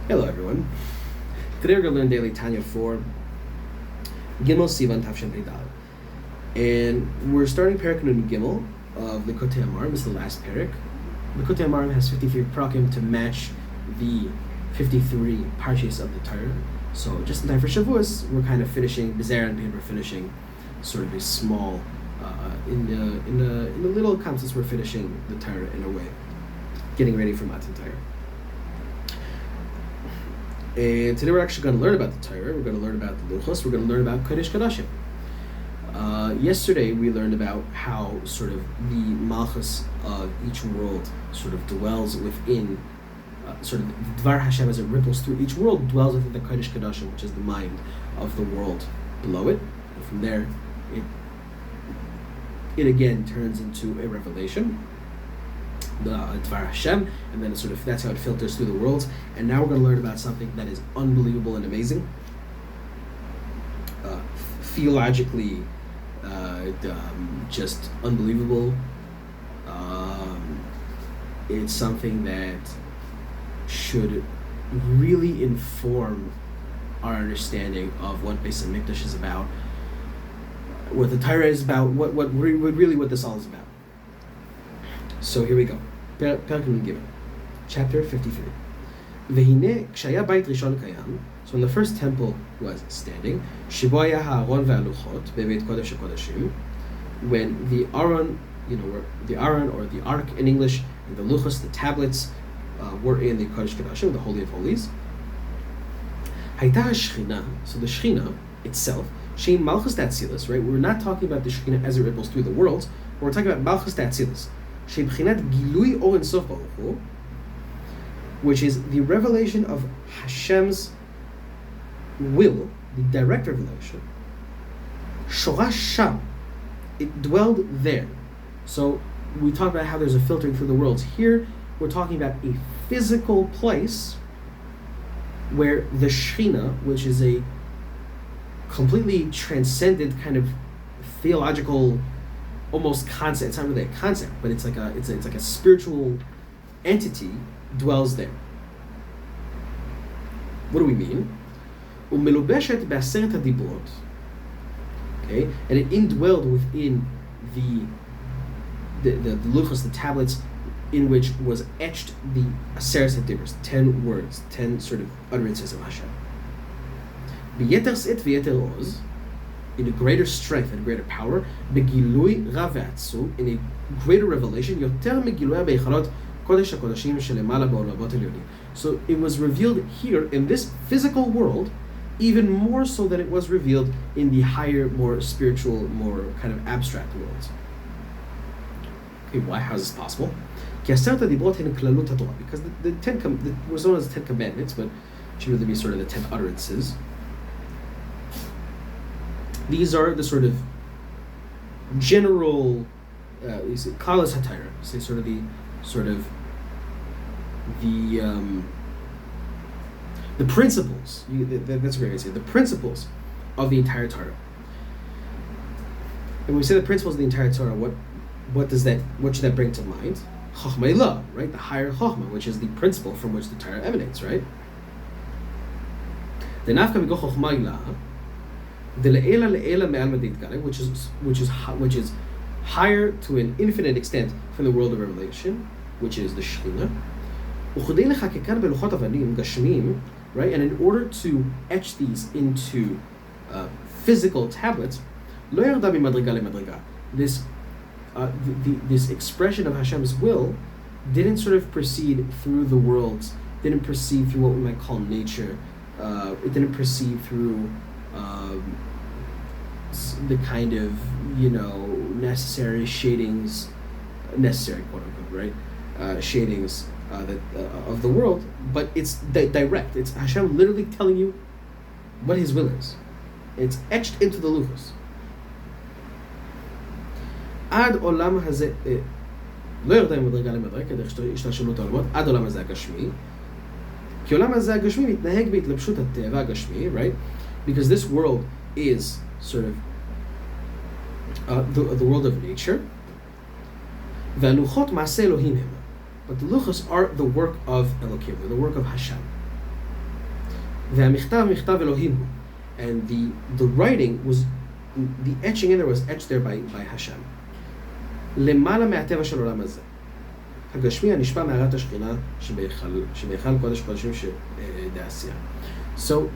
Hello everyone. Today we're going to learn daily Tanya 4, Gimel Sivan Tafshin Peidal. And we're starting Perek Nun Gimel of the Likutei Amarim. This is the last Perek. The Likutei Amarim has 53 Prakim to match the 53 Parshas of the Torah. So just in time for Shavuos, we're kind of finishing, Bezer and we're finishing sort of a small, in the little concepts we're finishing the Torah in a way, getting ready for Matan Torah. And today we're actually going to learn about the Torah. We're going to learn about the Luchos. We're going to learn about Kodesh Kodashim. Yesterday we learned about how sort of the Malchus of each world sort of dwells within, sort of Dvar Hashem as it ripples through each world, dwells within the Kodesh Kodashim, which is the mind of the world below it. And from there, it again turns into a revelation. The Dvar Hashem, and then sort of that's how it filters through the worlds. And now we're going to learn about something that is unbelievable and amazing, theologically, just unbelievable. It's something that should really inform our understanding of what Beis Hamikdash is about, what the Torah is about, what this all is about. So here we go. Perek Nun Gimel, chapter 53. Vehine kshaya bait rishon kayam. So when the first temple was standing, shibo haya ha'aron ve'aluchot bebeit kodesh kodashim, when the Aron, where the Aron or the Ark in English, and the luchos, the tablets, were in the Kodesh Kodashim, the Holy of Holies. Hayta ha'shchina. So the Shechina itself, shein malchus d'atzilus, right? We're not talking about the Shechina as it ripples through the worlds. But we're talking about malchus d'atzilus, shebchinat gilui or ensof baruch hu, which is the revelation of Hashem's will, the direct revelation. Shorash sham, it dwelled there. So we talk about how there's a filtering through the worlds. Here we're talking about a physical place where the Shechina, which is a completely transcended kind of theological almost concept. It's not really a concept, but it's like a spiritual entity dwells there. What do we mean? Umelubeshet b'aseret hadibrot. Okay, and it indwelled within the luchos, the tablets, in which was etched the aseret hadibros, 10 words, 10 sort of utterances of Hashem. B'yeter sit v'yeter oz, in a greater strength and greater power, begilui rav ve'atzum, in a greater revelation, yoter megilui beichalot kodesh hakodashim shelemala ba'olamot elyonim. So it was revealed here in this physical world, even more so than it was revealed in the higher, more spiritual, more kind of abstract worlds. Okay, why? How is this possible? Because the Ten was known as the 10 Commandments, but it should really be sort of the 10 utterances. These are the sort of general, kalas hatayra, say sort of the principles. That's what I say. The principles of the entire Torah. And when we say the principles of the entire Torah, what should that bring to mind? Chochmah Ilah, right? The higher Chochmah, which is the principle from which the Torah emanates, right? The nafka migo Chochmah Ilah, the le'ela me'al madit gale, which is higher to an infinite extent from the world of revelation, which is the Shechina. Uchudei lechakekan beluchot avanim gashmim, right? And in order to etch these into physical tablets, lo yarda bimadriga lemadriga. This expression of Hashem's will didn't sort of proceed through the worlds, didn't proceed through what we might call nature. It didn't proceed through the kind of necessary shadings, necessary quote unquote, right? Shadings of the world, but it's direct. It's Hashem literally telling you what His will is. It's etched into the luchos. Ad olam hazeh lo yarda ממדרגה למדרגה כדי השתלשלות העולמות עד עולם הזה הגשמי. כי עולם הזה הגשמי מתנהג בהתלבשות הטבע הגשמי, right? Because this world is sort of the world of nature. והלוחות מעשה אלוהים הם. But the luchos are the work of Elokim, the work of Hashem. והמכתב מכתב אלוהים הוא. And the writing was, the etching in there was etched there by Hashem. למעלה מהטבע של העולם הזה. הגשמי הנשפע מערת השכינה שבהיכל קודש קודשים שבעשייה. So,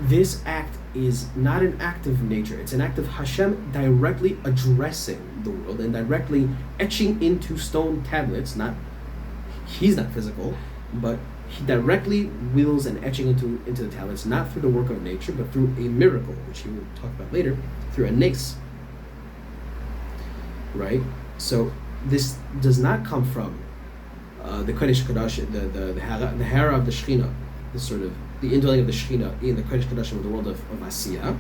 this act is not an act of nature. It's an act of Hashem directly addressing the world and directly etching into stone tablets. He's not physical, but he directly wills and etching into the tablets, not through the work of nature, but through a miracle, which he will talk about later, through a nes. Right? So this does not come from the Kodesh Kodesh, the Hara of the Shekhinah, the sort of the indwelling of the Shekhinah in the Kodesh Kodesh of the world of Asiya.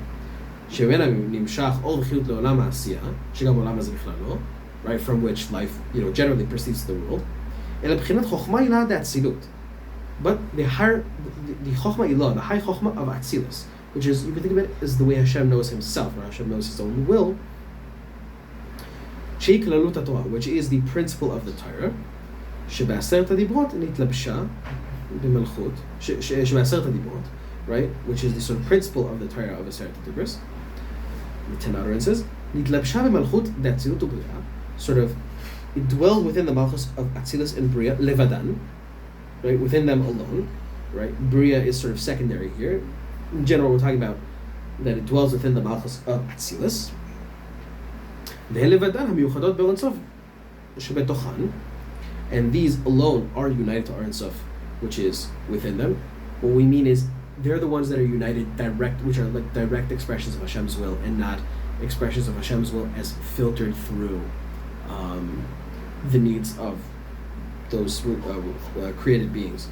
שממנה נמשך אור וחיות לעולם העשייה, שגם העולם הזה בכלל לא, right, from which life, generally precedes the world. אלא בחינת חוכמה עילה דאצילות. But the Chokhmah Ilah, the high Chokhmah of Atzilus, which is, you can think of it as the way Hashem knows himself, or Hashem knows his own will, which is the principle of the Torah, שבעשרת הדיברות נתלבשה במלכות, שבעשרת הדיברות, right, which is the sort of principle of the Torah of Aseret HaDibros, the 10 utterances, נתלבשה במלכות דאצילות ובריאה, sort of, it dwelled within the Malchus of Atzilus and Bria, levadan, right, within them alone, right? Bria is sort of secondary here. In general, we're talking about that it dwells within the Malchus of Atzilus. And these alone are united to Or Ein Sof, which is within them. What we mean is they're the ones that are united direct, which are like direct expressions of Hashem's will, and not expressions of Hashem's will as filtered through the needs of those created beings.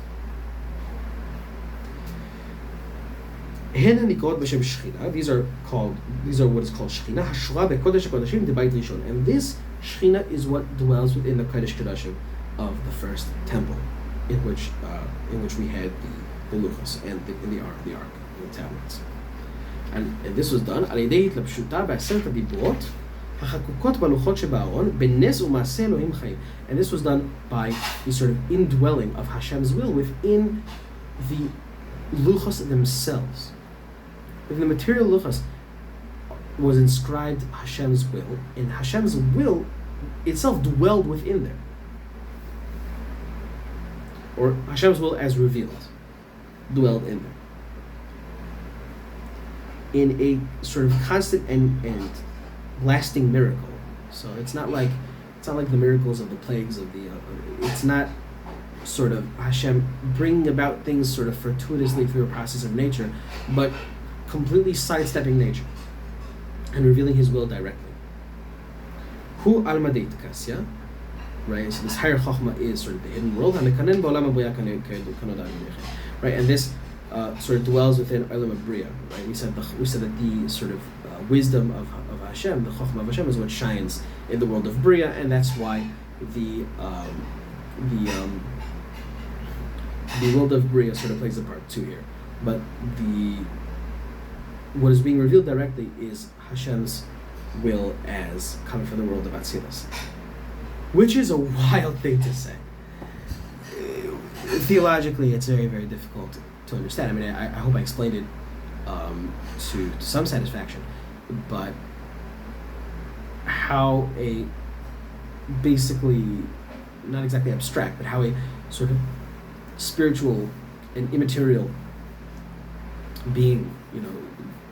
These are what is called Shekhinah, and this Shekhinah is what dwells within the Kodesh Kodashim of the first temple, in which we had the Luchos and in the ark, the tablets. And this was done על ידי התלבשותה בעשרת הדיברות החקוקות בלוחות שבארון בנס ומעשה אלוהים חיים. And this was done by the sort of indwelling of Hashem's will within the luchos themselves. Within the material luchos was inscribed Hashem's will, and Hashem's will itself dwelled within there. Or Hashem's will as revealed dwelled in there. In a sort of constant and lasting miracle. So it's not like the miracles of the plagues of the. It's not sort of Hashem bringing about things sort of fortuitously through a process of nature, but completely sidestepping nature and revealing His will directly. Hu alma deit kasya, right? So this higher chokhmah is sort of the hidden world, right? And this sort of dwells within Olam Abriya, right? We said that the sort of wisdom of Hashem, the Chokhmah of Hashem, is what shines in the world of Bria, and that's why the world of Bria sort of plays a part too here. But what is being revealed directly is Hashem's will as coming from the world of Atzilus, which is a wild thing to say. Theologically, it's very, very difficult to understand. I mean, I hope I explained it to some satisfaction, but how a basically, not exactly abstract, but how a sort of spiritual and immaterial being,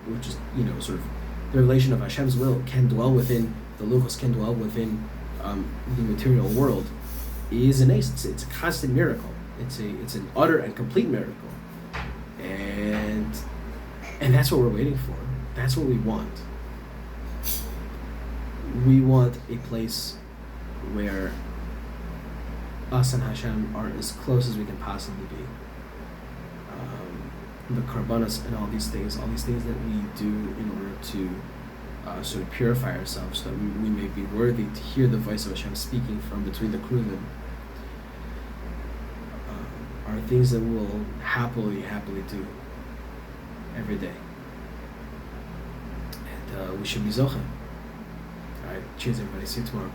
which is, sort of the relation of Hashem's will can dwell within, the Luchos can dwell within the material world, is an ace. It's a constant miracle. It's an utter and complete miracle. And that's what we're waiting for. That's what we want. We want a place where us and Hashem are as close as we can possibly be. The karbanos and all these things that we do in order to sort of purify ourselves, so that we may be worthy to hear the voice of Hashem speaking from between the kruvim, are things that we'll happily do every day. And we should be zocha. Alright, cheers everybody, see you tomorrow.